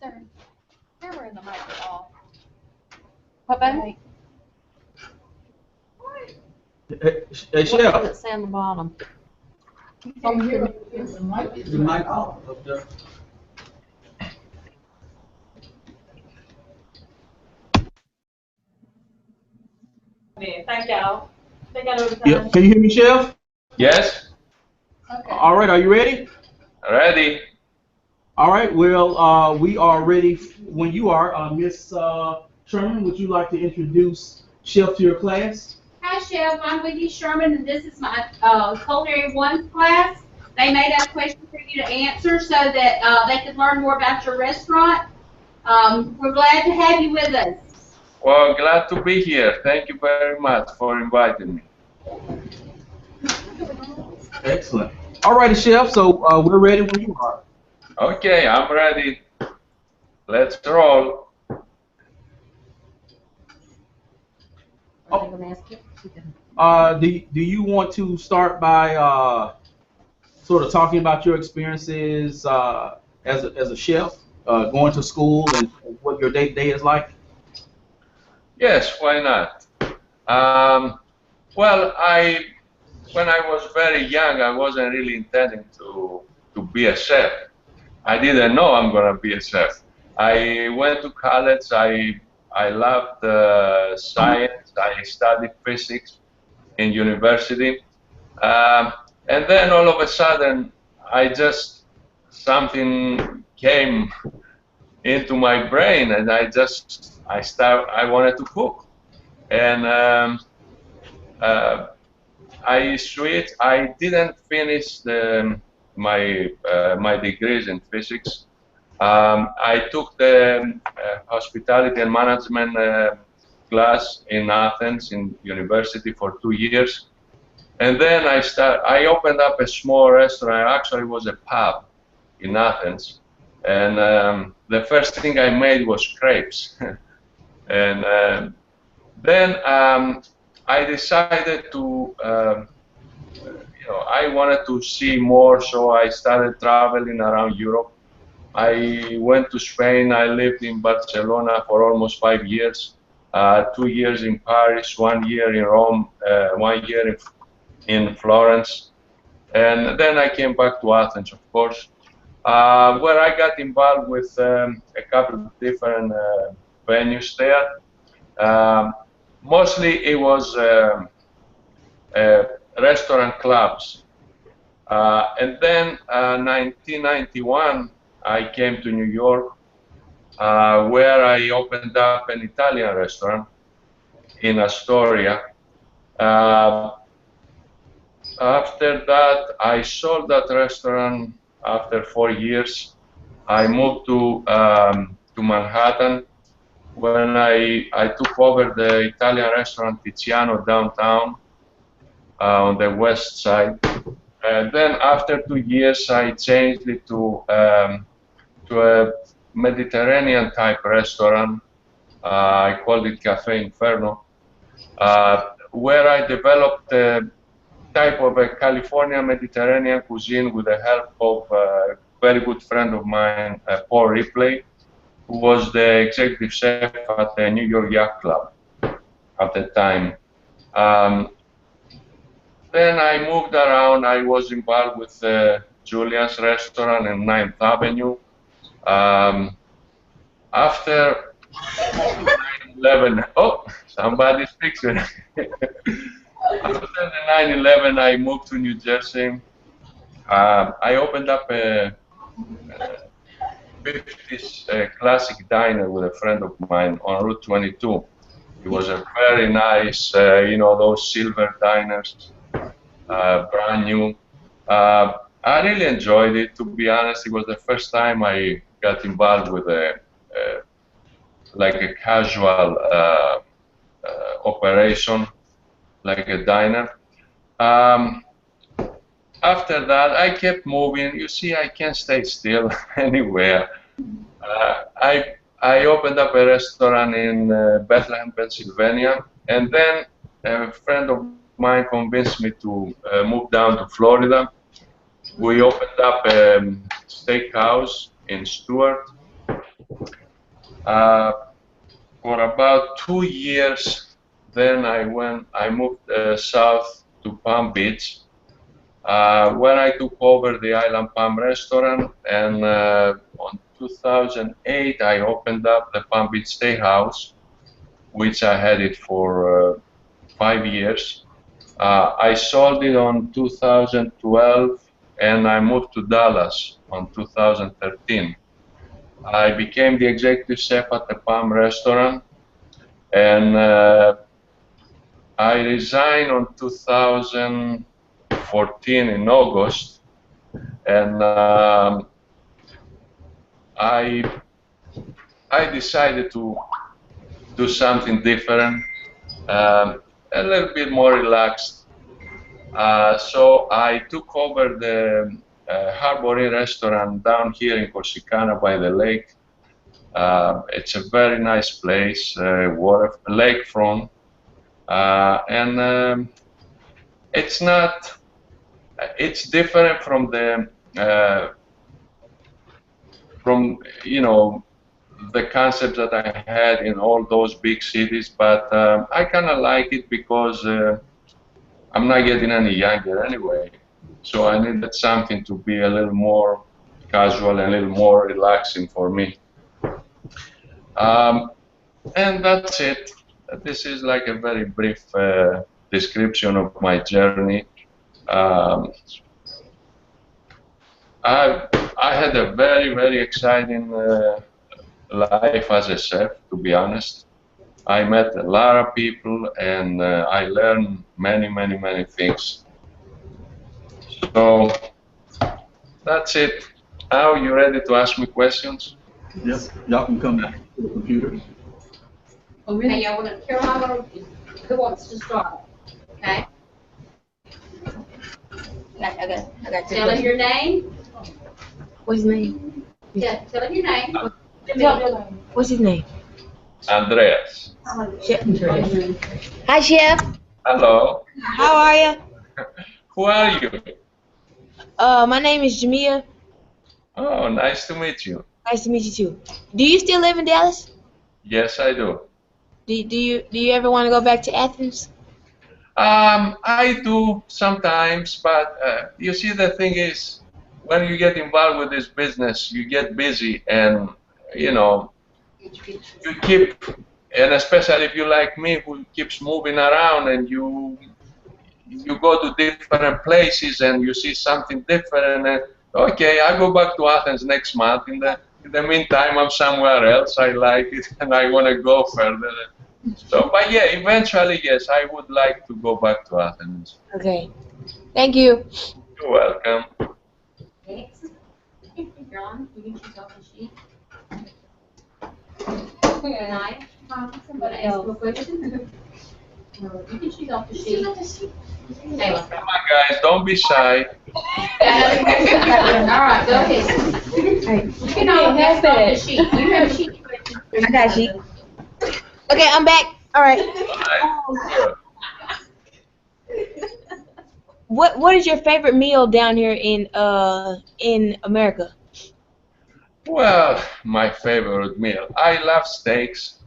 Camera in the mic is off. What, baby? Hey, Chef. What does it say on the bottom? The mic off up there. Thank y'all. Yeah. Can you hear me, Chef? Yes, Okay. All right. Are you ready? ready. All right. Well, we are ready when you are. Miss Sherman, would you like to introduce Chef to your class? Hi, Chef. I'm with you, Sherman, and this is my Culinary 1 class. They made up questions for you to answer so that they could learn more about your restaurant. We're glad to have you with us. Well, glad to be here. Thank you very much for inviting me. Excellent. All righty, Chef. So we're ready when you are. Okay, I'm ready. Let's roll. Do you want to start by sort of talking about your experiences as a chef, going to school, and what your day-to-day is like? Yes, why not? Well, when I was very young, I wasn't really intending to be a chef. I didn't know I'm gonna be a chef. I went to college. I loved science. I studied physics in university, and then all of a sudden, something came into my brain, and I wanted to cook, and I switched. I didn't finish my degrees in physics. I took the hospitality and management class in Athens in university for 2 years, and then I opened up a small restaurant. Actually, it was a pub in Athens, and the first thing I made was crepes, and then I decided to, I wanted to see more, so I started traveling around Europe. I went to Spain. I lived in Barcelona for almost 5 years, 2 years in Paris, 1 year in Rome, 1 year in Florence, and then I came back to Athens, of course, where I got involved with a couple of different venues there. Mostly it was restaurant clubs. And then 1991, I came to New York, where I opened up an Italian restaurant in Astoria. After that, I sold that restaurant after 4 years. I moved to Manhattan when I took over the Italian restaurant Tiziano downtown on the west side. And then after 2 years, I changed it to a Mediterranean type restaurant. I called it Cafe Inferno, where I developed a type of a California Mediterranean cuisine with the help of a very good friend of mine, Paul Ripley, who was the executive chef at the New York Yacht Club at the time. Then I moved around. I was involved with Julian's restaurant in 9th Avenue. After 9/11, oh, somebody's fixing it. After the 9/11, I moved to New Jersey. I opened up a 50s classic diner with a friend of mine on Route 22. It was a very nice, those silver diners, brand new. I really enjoyed it, to be honest. It was the first time I got involved with like a casual operation, like a diner. After that, I kept moving. You see, I can't stay still anywhere. I opened up a restaurant in Bethlehem, Pennsylvania, and then a friend of mine convinced me to move down to Florida. We opened up a steakhouse in Stuart, For about 2 years. Then I moved south to Palm Beach, when I took over the Island Palm restaurant, and on 2008 I opened up the Palm Beach Steakhouse, which I had it for 5 years. I sold it on 2012, and I moved to Dallas on 2013. I became the executive chef at the Palm restaurant, and I resigned on 2014 in August, and I decided to do something different, a little bit more relaxed. So I took over the Habor Inn Restaurant down here in Corsicana by the lake. It's a very nice place, lakefront, and it's different from the the concept that I had in all those big cities, but I kind of like it because I'm not getting any younger anyway, so I needed something to be a little more casual and a little more relaxing for me. And that's it. This is like a very brief description of my journey. I had a very, very exciting life as a chef, to be honest. I met a lot of people, and I learned many, many, many things. So that's it. Now you ready to ask me questions? Yes, y'all can come back to the computer. Okay, y'all want to, Caroline, who wants to start? Okay. I got two Tell him your name. What's his name? Yeah, tell him your name. What's his name? Andreas. Chef. Hi, Chef. Hello. How are you? Who are you? My name is Jamia. Oh, nice to meet you. Nice to meet you too. Do you still live in Dallas? Yes, I do. Do you ever want to go back to Athens? I do sometimes, but you see, the thing is, when you get involved with this business, you get busy, and you keep, and especially if you like me, who keeps moving around, and you go to different places and you see something different, and okay, I go back to Athens next month. In the meantime, I'm somewhere else. I like it, and I want to go further. So, but yeah, eventually, yes, I would like to go back to Athens. Okay. Thank you. You're welcome. Next. John, you can choose off the sheet. Naya, somebody ask you a question? You can choose off the sheet. Hey, Come on, guys, don't be shy. all right, go ahead. You can all ask off the sheet. You have a sheet. I got you. Okay, I'm back. All right. All right. What is your favorite meal down here in America? Well, my favorite meal. I love steaks,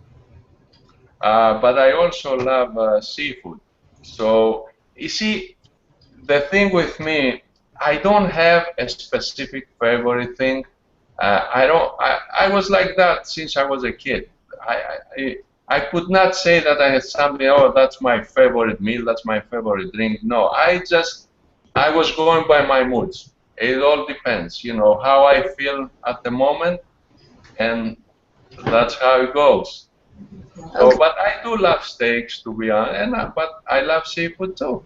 but I also love seafood. So, you see, the thing with me, I don't have a specific favorite thing. I was like that since I was a kid. I could not say that I had something, oh, that's my favorite meal, that's my favorite drink. No, I was going by my moods. It all depends, how I feel at the moment, and that's how it goes. So, but I do love steaks, to be honest, but I love seafood too.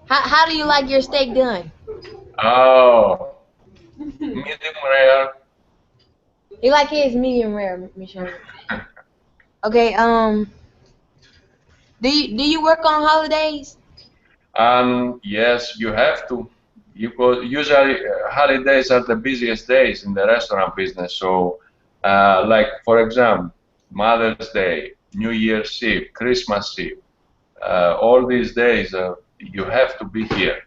How do you like your steak done? Oh, medium rare. You like his medium rare, Michelle. Okay. Do you work on holidays? Yes, you have to. Usually holidays are the busiest days in the restaurant business. So, like for example, Mother's Day, New Year's Eve, Christmas Eve, all these days you have to be here.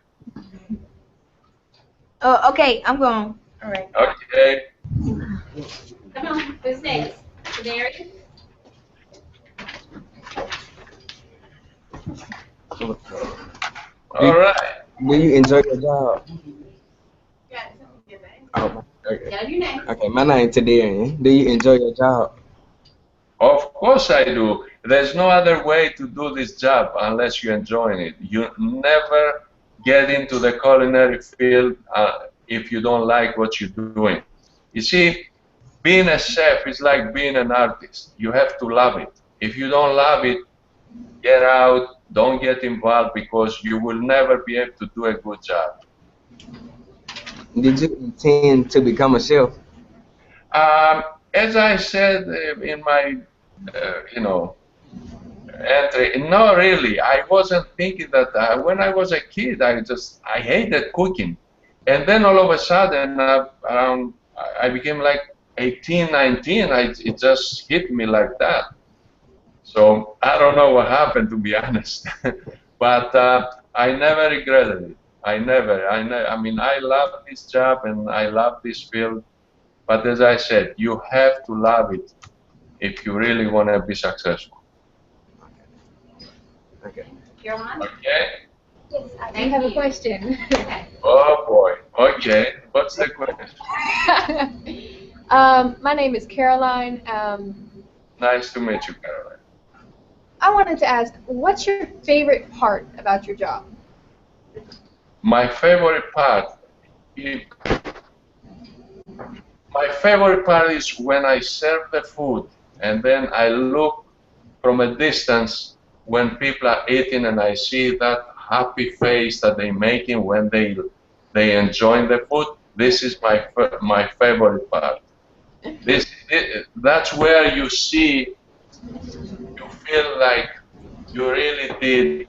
Oh, okay. I'm going. All right. Okay. Come on. Who's next? Darius? All right. Do you enjoy your job? Oh, okay. Tell your name. Okay, my name is Tadarian. Do you enjoy your job? Of course I do. There's no other way to do this job unless you're enjoying it. You never get into the culinary field if you don't like what you're doing. You see, being a chef is like being an artist. You have to love it. If you don't love it, get out, don't get involved because you will never be able to do a good job. Did you intend to become a chef? As I said in my, entry, no, really, I wasn't thinking that. When I was a kid, I hated cooking, and then all of a sudden, I became like 18, 19. It just hit me like that. So I don't know what happened, to be honest, but I never regretted it. I mean, I love this job and I love this field. But as I said, you have to love it if you really want to be successful. Okay. Caroline? Okay? Yes, I do Thank have a you. question. Okay. Oh boy. Okay. What's the question? My name is Caroline. Nice to meet you, Caroline. I wanted to ask, what's your favorite part about your job? My favorite part is when I serve the food and then I look from a distance when people are eating and I see that happy face that they're making when they enjoy the food. This is my favorite part. That's where you feel like you really did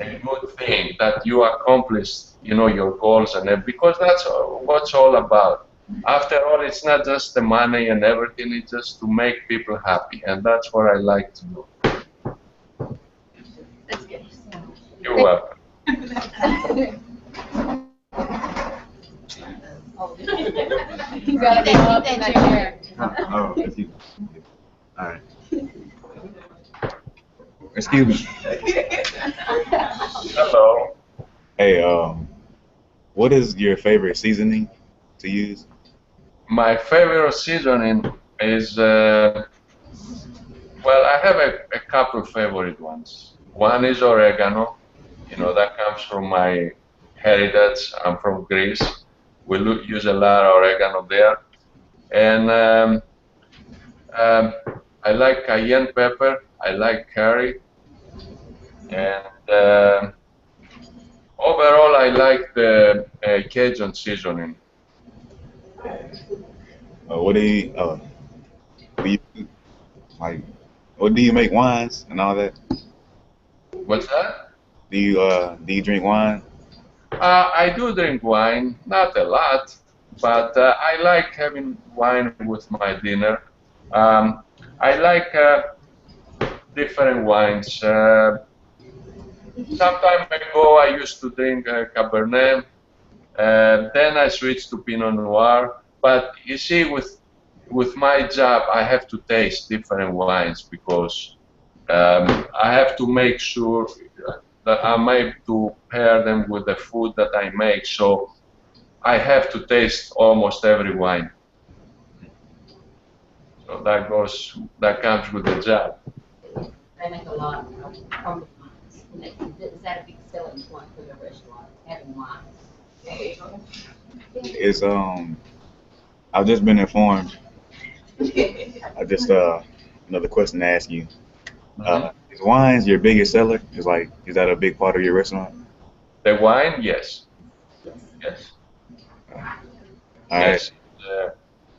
a good thing, that you accomplished, your goals because that's what it's all about. After all, it's not just the money and everything, it's just to make people happy, and that's what I like to do. That's good. You're welcome. You gotta be up in that chair. Oh, excuse me. All right. Excuse me. Hello. Hey, what is your favorite seasoning to use? My favorite seasoning is, well, I have a couple favorite ones. One is oregano. That comes from my heritage. I'm from Greece. We use a lot of oregano there. And I like cayenne pepper. I like curry. And overall, I like the Cajun seasoning. What do you make wines and all that? What's that? Do you drink wine? I do drink wine, not a lot, but I like having wine with my dinner. I like different wines. Some time ago, I used to drink Cabernet. Then I switched to Pinot Noir. But you see, with my job, I have to taste different wines because I have to make sure that I'm able to pair them with the food that I make. So I have to taste almost every wine. So that comes with the job. They make a lot of crumbled wines. Is that a big selling point for the restaurant, having wines? It's I've just been informed. I just another question to ask you. Is wines your biggest seller? Is that a big part of your restaurant? The wine, yes. Yes. All Yes. right.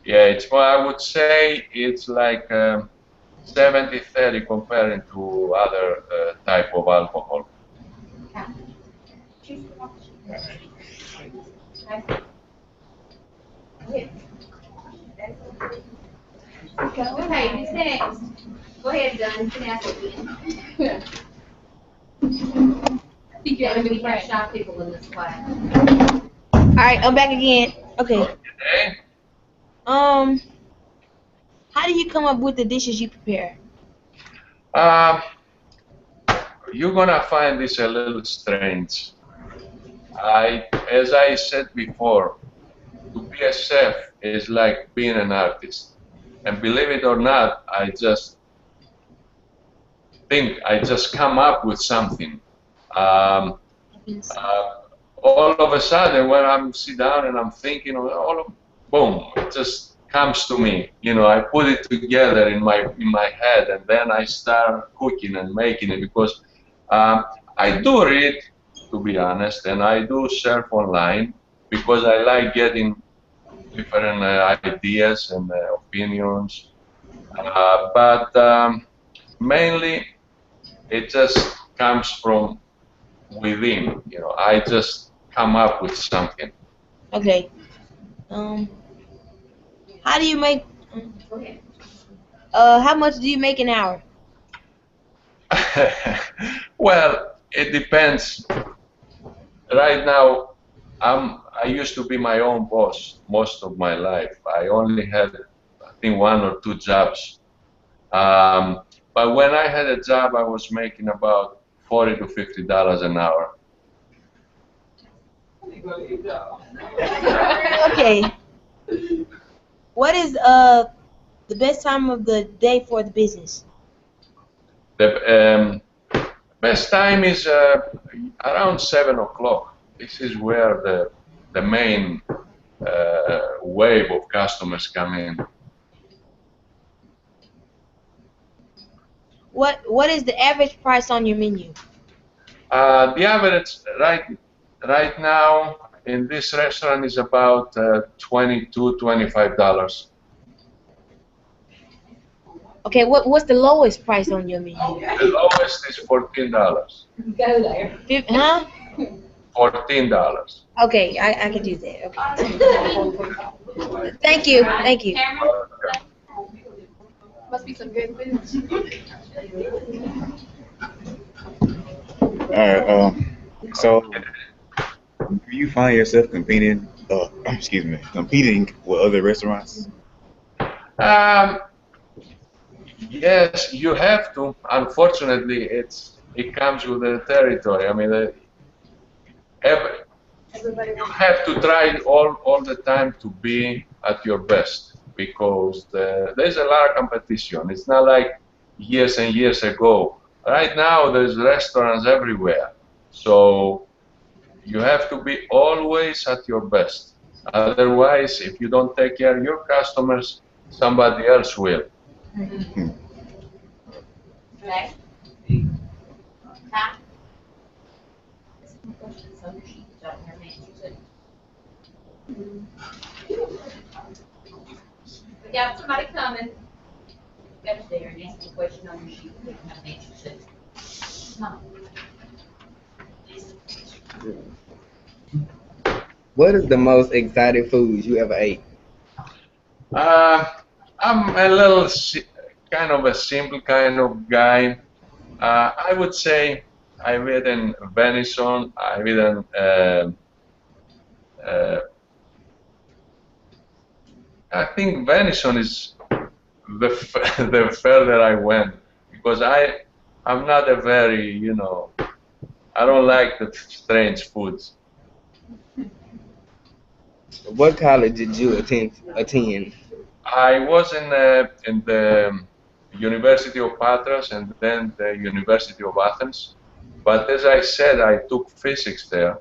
Yeah, I would say it's like 70-30 comparing to other type of alcohol. Okay, who's next? Go ahead, Dunn. You can ask again. I think you have a new We have friend. shy people in this class. All right, I'm back again. Okay. Okay. How do you come up with the dishes you prepare? Um, you're gonna find this a little strange. As I said before, to be a chef is like being an artist. And believe it or not, I just come up with something. Um, all of a sudden, when I'm sit down and I'm thinking, boom, it just comes to me. You know, I put it together in my head, and then I start cooking and making it because I do read, to be honest, and I do surf online because I like getting different ideas and opinions. But mainly, it just comes from within. You know, I just come up with something. Okay. How do you make? How much do you make an hour? Well, it depends. Right now, I used to be my own boss most of my life. I only had, I think, 1 or 2 jobs. But when I had a job, I was making about $40 to $50 an hour. Okay. What is the best time of the day for the business? The best time is around 7 o'clock. This is where the main wave of customers come in. What is the average price on your menu? The average right now in this restaurant is about $22, $25. Okay, what's the lowest price on your menu? The lowest is $14. Go there. Huh? $14. Okay, I can do that. Okay. Thank you. Thank you. Must be some good food. All right. So, do you find yourself competing? Competing with other restaurants? Yes, you have to. Unfortunately, it comes with the territory. I mean, you have to try all the time to be at your best because there's a lot of competition. It's not like years and years ago. Right now, there's restaurants everywhere. So you have to be always at your best. Otherwise, if you don't take care of your customers, somebody else will. Okay. We got somebody coming. Go there and ask a question on your sheet. We can have an answer to. What is the most exciting food you ever ate? I'm a little kind of a simple kind of guy. I would say I've eaten venison. I've eaten I think venison is the the further I went because I'm not a very I don't like the strange foods. What college did you attend? I was in the University of Patras and then the University of Athens. But as I said, I took physics there.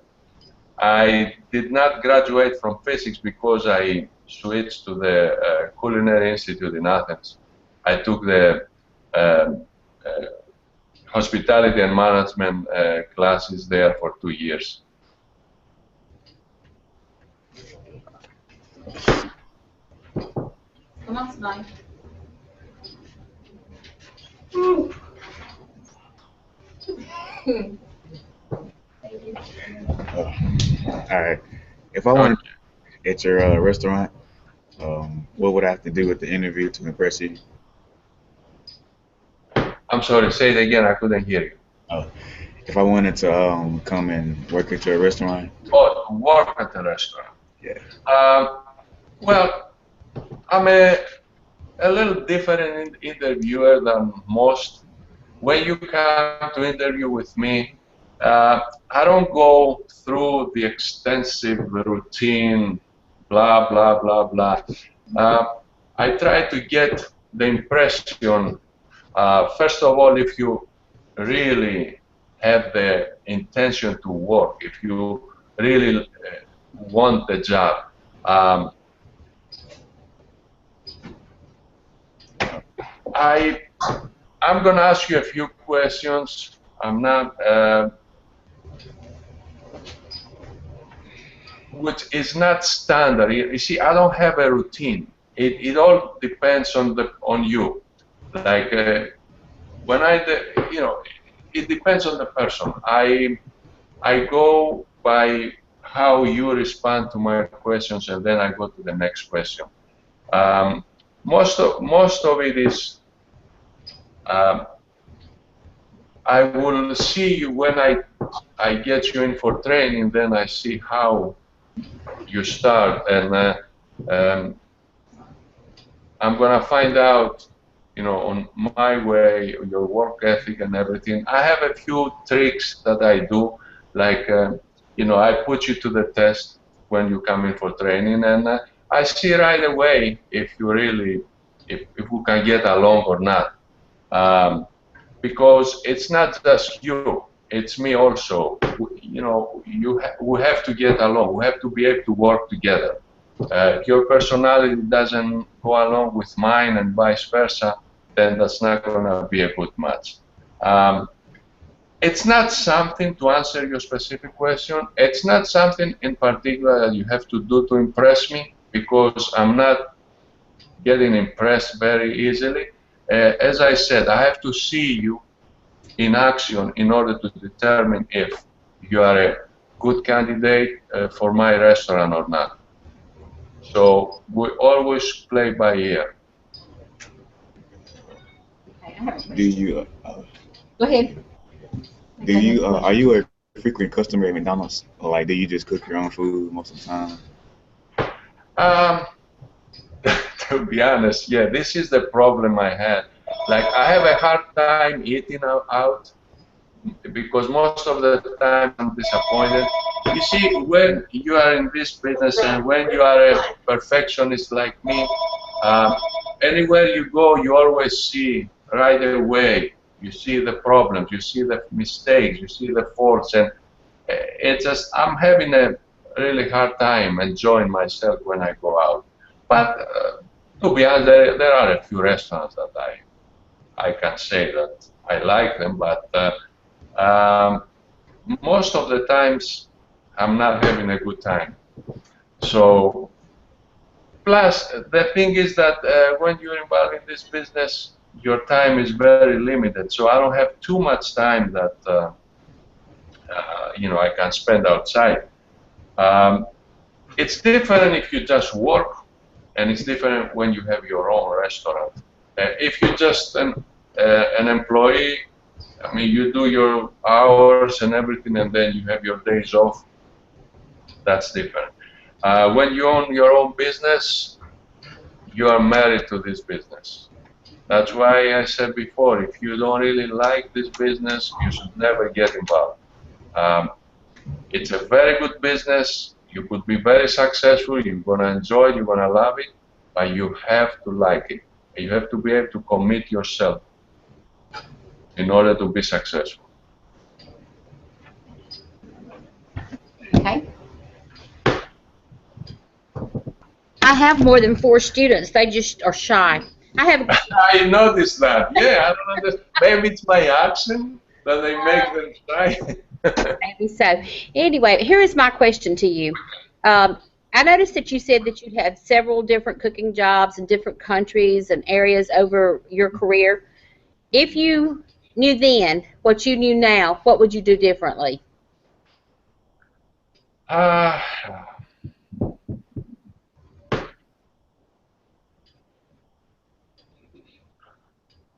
I did not graduate from physics because I switched to the Culinary Institute in Athens. I took the hospitality and management classes there for 2 years. Come on, somebody. All right. If I wanted at your restaurant, what would I have to do with the interview to impress you? I'm sorry, say it again. I couldn't hear you. If I wanted to come and work at your restaurant. Oh, work at the restaurant. Yeah. Well, I'm a a little different interviewer than most. When you come to interview with me, I don't go through the extensive routine, blah, blah, blah, blah. I try to get the impression, first of all, if you really have the intention to work, if you really want the job. I'm going to ask you a few questions. I'm not, which is not standard. You see, I don't have a routine. It all depends on you. Like when it depends on the person. I go by how you respond to my questions, and then I go to the next question. Most of it is. I will see you when I get you in for training. Then I see how you start, and I'm gonna find out, on my way, your work ethic and everything. I have a few tricks that I do, like I put you to the test when you come in for training, and I see right away if we can get along or not. Because it's not just you, it's me also. We have to get along. We have to be able to work together. If your personality doesn't go along with mine and vice versa, then that's not going to be a good match. It's not something, to answer your specific question, it's not something in particular that you have to do to impress me, because I'm not getting impressed very easily. As I said, I have to see you in action in order to determine if you are a good candidate for my restaurant or not. So we always play by ear. Do you? Go ahead. Do you? Are you a frequent customer at McDonald's, or like do you just cook your own food most of the time? To be honest, yeah, this is the problem I had. Like, I have a hard time eating out because most of the time I'm disappointed. You see, when you are in this business and when you are a perfectionist like me, anywhere you go, you always see right away. You see the problems, you see the mistakes, you see the faults, and it's just, I'm having a really hard time enjoying myself when I go out. But to be honest, there are a few restaurants that I can say that I like them, but most of the times I'm not having a good time. So, plus the thing is that when you're involved in this business, your time is very limited. So I don't have too much time that I can spend outside. It's different if you just work, and it's different when you have your own restaurant. If you're just an employee, I mean, you do your hours and everything, and then you have your days off. That's different. When you own your own business, you are married to this business. That's why I said before, if you don't really like this business, you should never get involved. It's a very good business. You could be very successful. You're going to enjoy it. You're going to love it. But you have to like it. You have to be able to commit yourself in order to be successful. Okay. I have more than 4 students. They just are shy. I noticed that. Yeah, I don't understand. Maybe it's my accent that they make them shy. Maybe so. Anyway, here is my question to you. I noticed that you said that you had several different cooking jobs in different countries and areas over your career. If you knew then what you knew now, what would you do differently?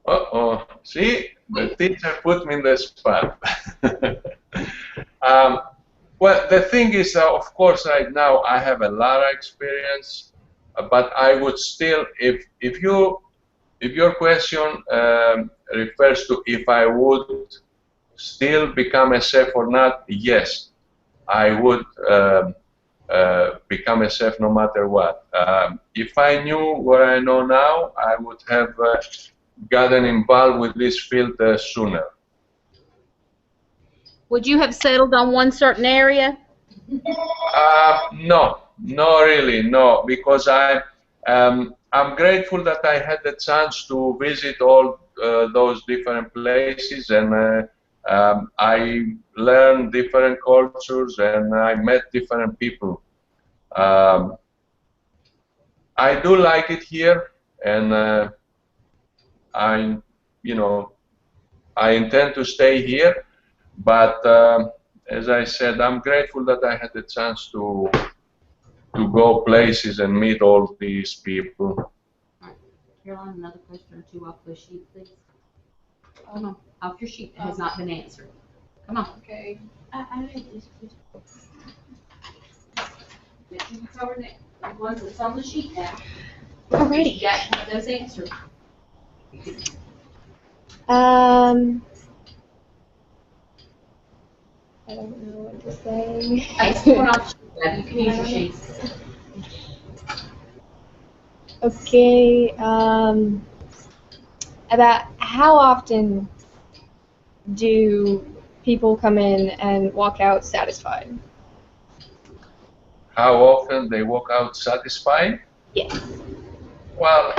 Uh-oh. See, the teacher put me in the spot. Well, the thing is, of course, right now I have a lot of experience, but I would still, if you if your question refers to if I would still become a chef or not, yes, I would become a chef no matter what. If I knew what I know now, I would have gotten involved with this field sooner. Would you have settled on one certain area? No, not really, no, because I'm grateful that I had the chance to visit all those different places, and I learned different cultures, and I met different people. I do like it here, and I, you know, I intend to stay here, but as I said, I'm grateful that I had the chance to go places and meet all these people. Caroline, another question or two off the sheet, please. Come on, off your sheet that has not been answered. Come on. Okay. I read this. Make sure you cover the ones that's on the sheet now. Alrighty. You got to have those answered. I don't know what to say. It's going off the sheet, Deb. You can use your sheets. Okay, about how often do people come in and walk out satisfied? How often they walk out satisfied? Yes. Well,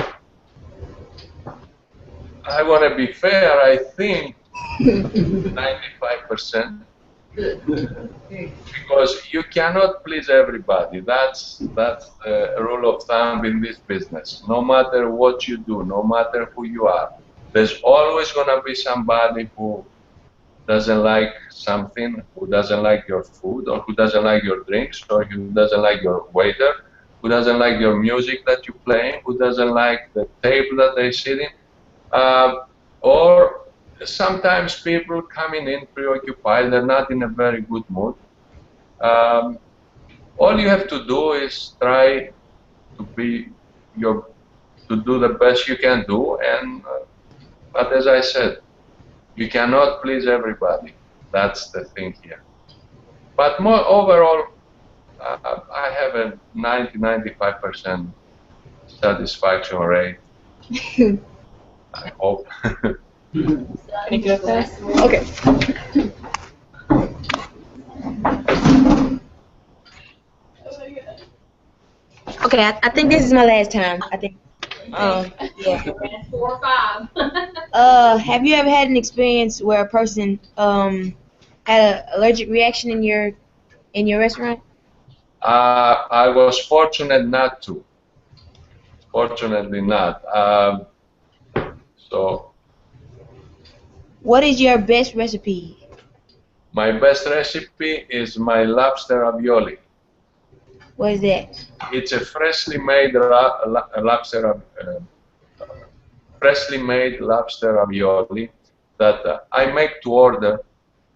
I want to be fair. I think 95%. Because you cannot please everybody. That's a rule of thumb in this business. No matter what you do, no matter who you are, there's always going to be somebody who doesn't like something, who doesn't like your food, or who doesn't like your drinks, or who doesn't like your waiter, who doesn't like your music that you play, who doesn't like the table that they sit in, or sometimes people coming in preoccupied, they're not in a very good mood. All you have to do is try to do the best you can do, and but as I said, you cannot please everybody. That's the thing here. But more overall, I have a 90-95% satisfaction rate. I hope. Any good at that? Okay. Okay, I think this is my last time. I think. Yeah. 4 or 5. Have you ever had an experience where a person had an allergic reaction in your restaurant? I was fortunate not to. Fortunately not. So What is your best recipe? my best recipe is my lobster ravioli. What is that? It's a freshly made lobster ravioli that I make to order.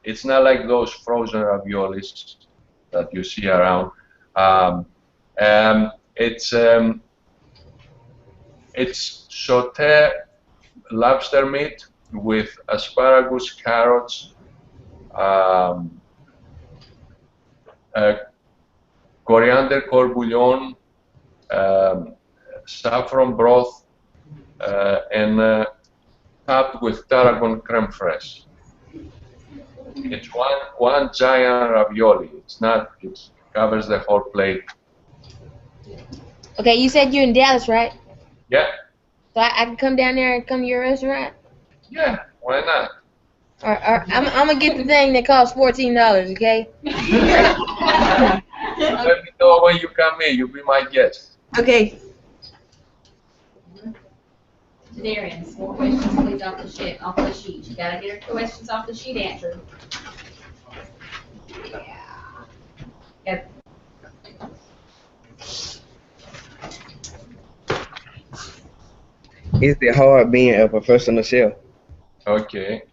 It's not like those frozen raviolis that you see around. It's sauté lobster meat with asparagus, carrots, coriander corbouillon, saffron broth, and topped with tarragon creme fraiche. It's one giant ravioli. It covers the whole plate. Okay, you said you're in Dallas, right? Yeah, So I can come down there and come to your restaurant? yeah, why not? Or I'm gonna get the thing that costs $14, okay? Let me know when you come in. You'll be my guest. Okay. Darian, 4 questions, please, off the sheet. You gotta get your questions off the sheet answered. Yeah. Is it hard being a professional chef? Okay.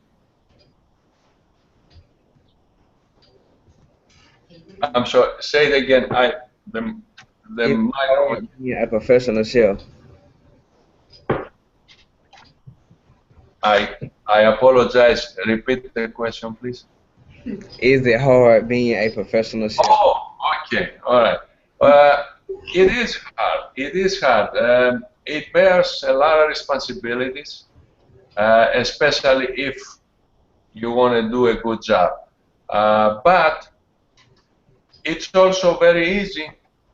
I'm sorry. Say it again. The Is it hard being a professional chef? I apologize. Repeat the question, please. Is it hard being a professional chef? Oh, okay, all right. It is hard. It is hard. It bears a lot of responsibilities, especially if you want to do a good job. But it's also very easy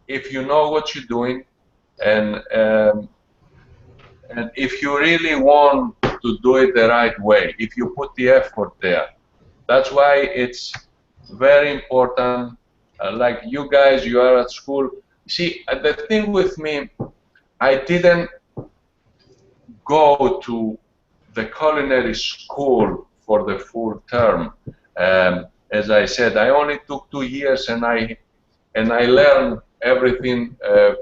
if you know what you're doing, and if you really want to do it the right way, if you put the effort there. That's why it's very important. Like you guys, you are at school. See, the thing with me, I didn't go to the culinary school for the full term. As I said, I only took 2 years, and I learned everything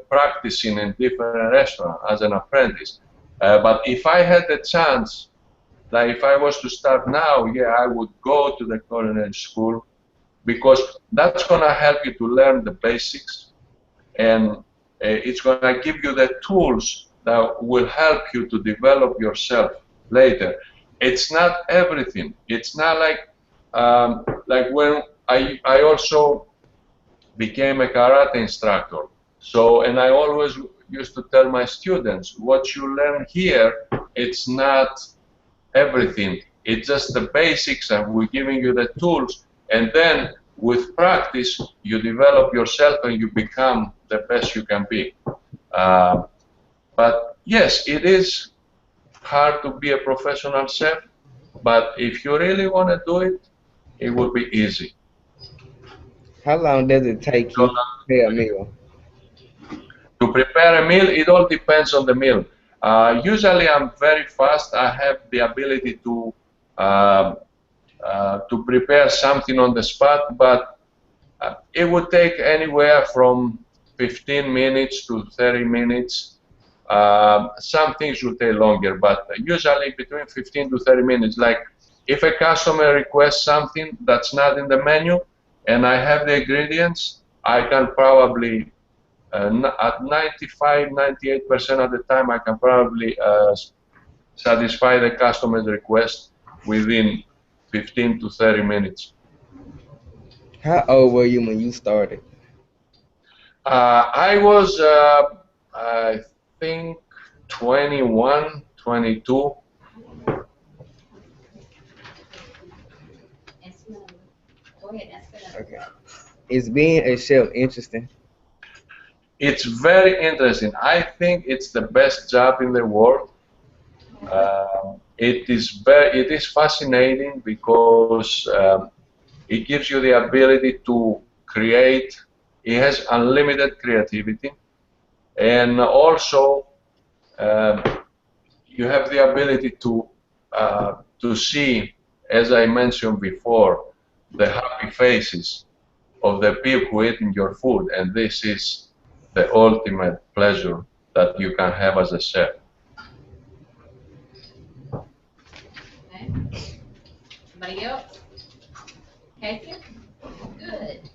practicing in different restaurants as an apprentice. But if I had the chance, like if I was to start now, yeah, I would go to the culinary school, because that's going to help you to learn the basics, and it's going to give you the tools that will help you to develop yourself later. It's not everything. It's not like when I also became a karate instructor. So, and I always used to tell my students, what you learn here, it's not everything. It's just the basics, and we're giving you the tools, and then with practice you develop yourself and you become the best you can be. But yes, it is hard to be a professional chef, but if you really want to do it, it will be easy. How long does it take you to prepare a meal? To prepare a meal, it all depends on the meal. Usually I'm very fast. I have the ability to prepare something on the spot, but it would take anywhere from 15 minutes to 30 minutes. Some things will take longer, but usually between 15 to 30 minutes. Like if a customer requests something that's not in the menu and I have the ingredients, I can probably, at 95, 98% of the time, I can probably satisfy the customer's request within 15 to 30 minutes. How old were you when you started? I was, I think, 21, 22. Okay. Is being a chef interesting? It's very interesting. I think it's the best job in the world. It is fascinating because it gives you the ability to create. It has unlimited creativity, and also you have the ability to see, as I mentioned before, the happy faces of the people who eat your food, and this is the ultimate pleasure that you can have as a chef. Okay. Somebody else? Casey? Good.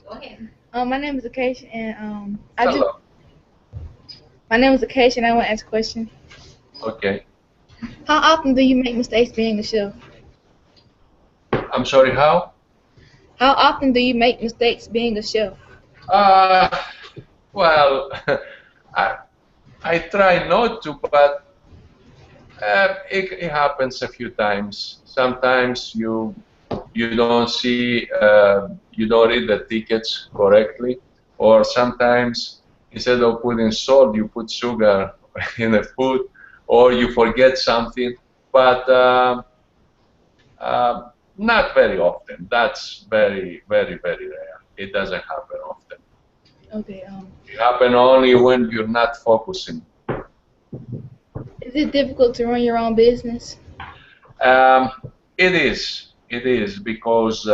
Go ahead. My name is Acacia, and Hello. My name is Acacia, and I want to ask a question. Okay. How often do you make mistakes being a chef? I'm sorry, how? How often do you make mistakes being a chef? Well, I try not to, but it happens a few times. Sometimes you don't see, you don't read the tickets correctly, or sometimes instead of putting salt, you put sugar in the food, or you forget something. But not very often. That's very, very, very rare. It doesn't happen often. Okay. It happens only when you're not focusing. Is it difficult to run your own business? It is. It is because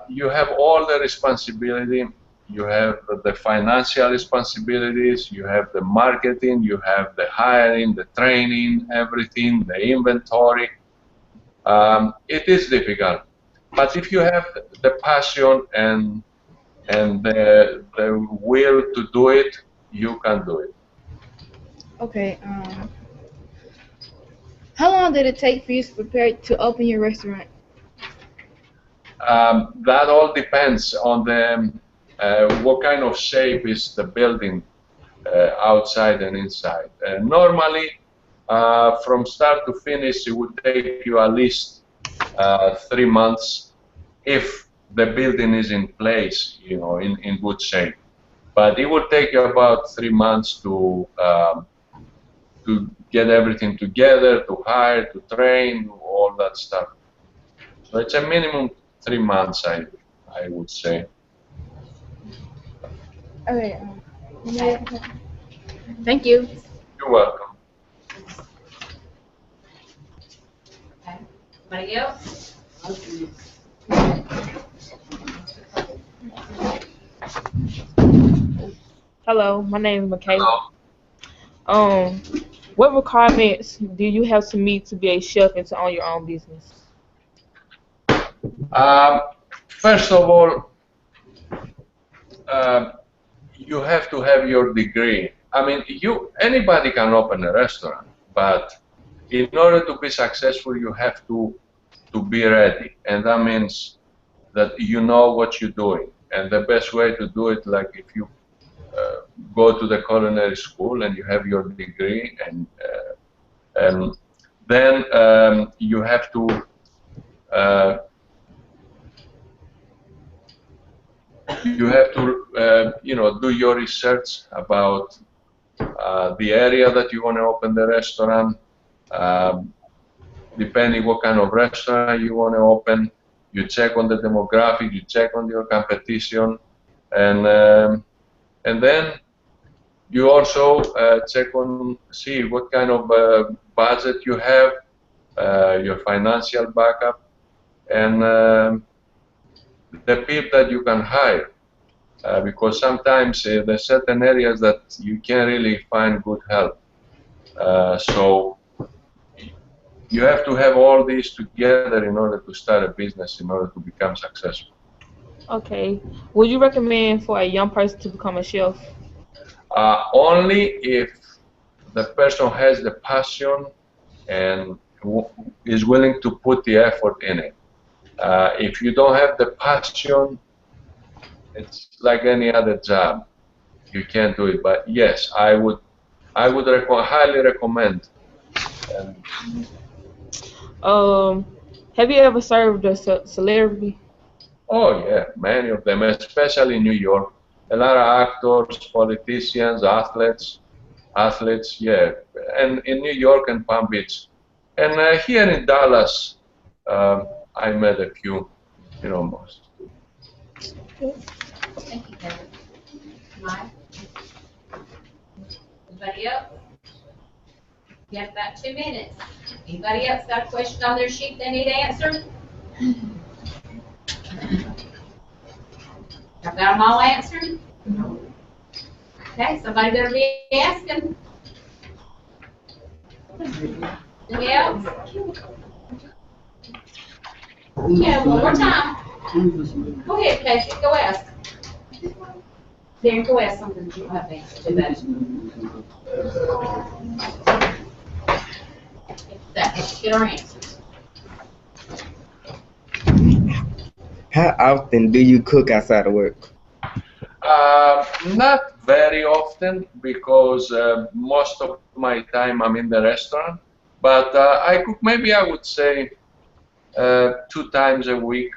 you have all the responsibility. You have the financial responsibilities. You have the marketing. You have the hiring, the training, everything, the inventory. It is difficult. But if you have the passion and the will to do it, you can do it. Okay. How long did it take for you to prepare to open your restaurant? That all depends on the what kind of shape is the building outside and inside. Normally, from start to finish, it would take you at least 3 months if the building is in place, you know, in good shape. But it would take you about 3 months to get everything together, to hire, to train, all that stuff. So it's a minimum 3 months, I would say. Okay. Thank you. You're welcome. Okay. Anybody else? Hello, my name is Michaela. Hello. What requirements do you have to meet to be a chef and to own your own business? First of all, you have to have your degree. I mean, anybody can open a restaurant, but in order to be successful, you have to be ready, and that means that you know what you're doing. And the best way to do it, like if you go to the culinary school and you have your degree, and then you have to you know, do your research about the area that you want to open the restaurant. Depending what kind of restaurant you want to open, you check on the demographic, you check on your competition, and then you also check on, see what kind of budget you have, your financial backup, and the people that you can hire. Because sometimes there's certain areas that you can't really find good help. So you have to have all these together in order to start a business, in order to become successful. Okay. Would you recommend for a young person to become a chef? Only if the person has the passion and is willing to put the effort in it. If you don't have the passion, it's like any other job. You can't do it. But yes, I would highly recommend. Have you ever served a celebrity? Oh yeah, many of them, especially in New York. A lot of actors, politicians, athletes, yeah. And in New York and Palm Beach. And here in Dallas, I met a few, you know, most. Thank you, Kevin. Mike? Anybody else? You have about 2 minutes. Anybody else got a question on their sheet they need answered? I've got them all answered? Okay, somebody better be asking. Anybody else? Yeah, one more time. Go ahead, Casey, go ask. Darren, go ask something that you don't have to answer to that. Let's get our answers. How often do you cook outside of work? Not very often, because most of my time I'm in the restaurant. But I cook, maybe I would say 2 times a week.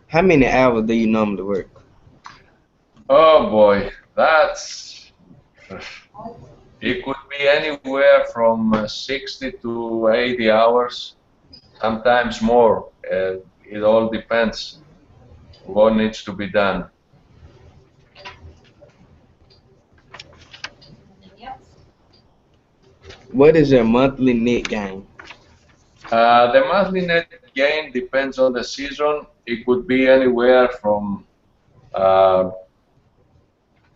How many hours do you normally work? Oh boy, it could be anywhere from 60 to 80 hours, sometimes more. It all depends what needs to be done. What is your monthly net gain? The monthly net gain depends on the season. It could be anywhere from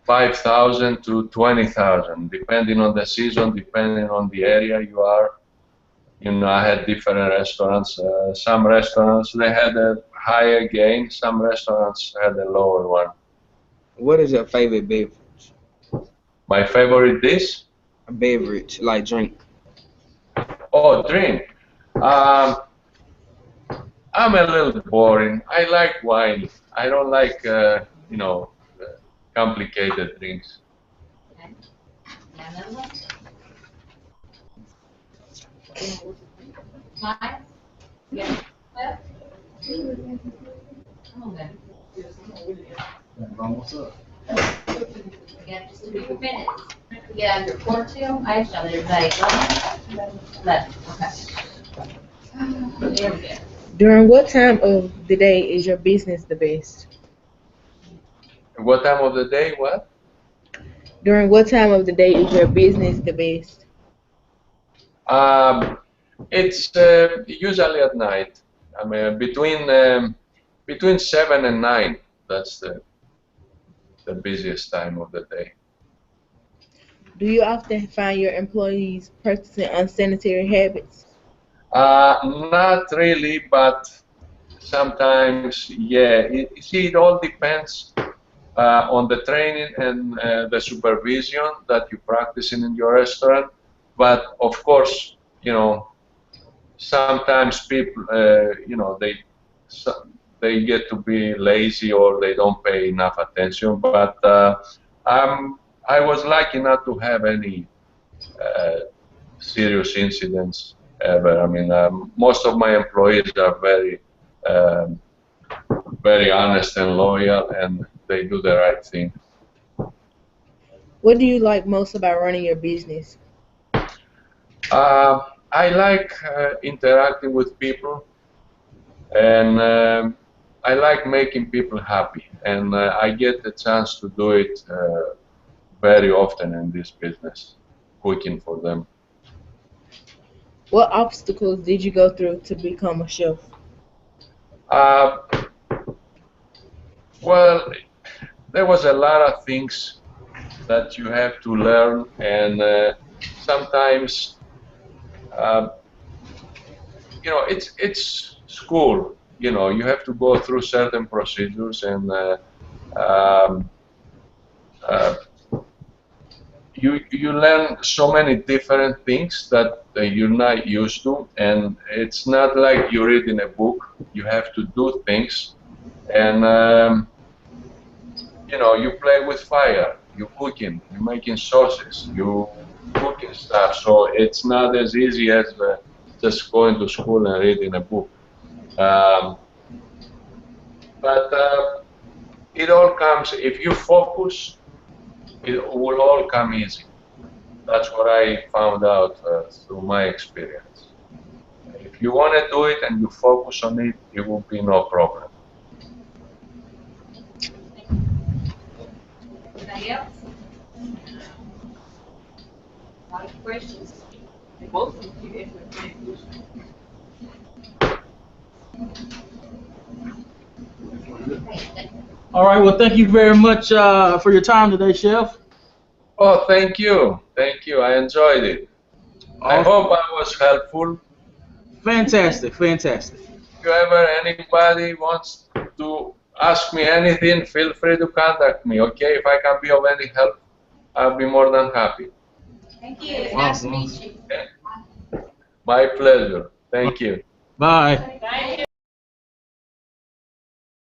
5,000 to 20,000, depending on the season, depending on the area you are. You know, I had different restaurants. Some restaurants, they had a higher gain. Some restaurants had a lower one. What is your favorite beverage? My favorite dish? A beverage, like drink. Oh, drink. I'm a little boring. I like wine. I don't like, you know, complicated drinks. What's up? We got just a few minutes. We get under report to them. I shall everybody. 11. Okay. There we go. During what time of the day is your business the best? What time of the day? What? During what time of the day is your business the best? It's usually at night. I mean, between 7 and 9. That's the busiest time of the day. Do you often find your employees practicing unsanitary habits? Not really, but sometimes, yeah. You see, it all depends on the training and the supervision that you practice in your restaurant. But of course, you know, sometimes people, you know, they get to be lazy or they don't pay enough attention. But I was lucky not to have any serious incidents ever. I mean, most of my employees are very honest and loyal, and they do the right thing. What do you like most about running your business? I like interacting with people, and I like making people happy, and I get the chance to do it very often in this business, cooking for them. What obstacles did you go through to become a chef? Well, there was a lot of things that you have to learn, and sometimes, you know, it's school. You know, you have to go through certain procedures, and you learn so many different things that you're not used to, and it's not like you read in a book. You have to do things, and you know, you play with fire, you cooking, you making sauces, you cooking stuff. So it's not as easy as just going to school and reading a book. But it all comes, if you focus, it will all come easy. That's what I found out through my experience. If you want to do it and you focus on it, it will be no problem. Anybody else? A lot of questions. All right. Well, thank you very much for your time today, Chef. Oh, thank you. Thank you. I enjoyed it. I hope I was helpful. Fantastic. Fantastic. If you ever anybody wants to ask me anything, feel free to contact me, okay? If I can be of any help, I'll be more than happy. Thank you. Nice to meet you. Okay? My pleasure. Thank you. Bye.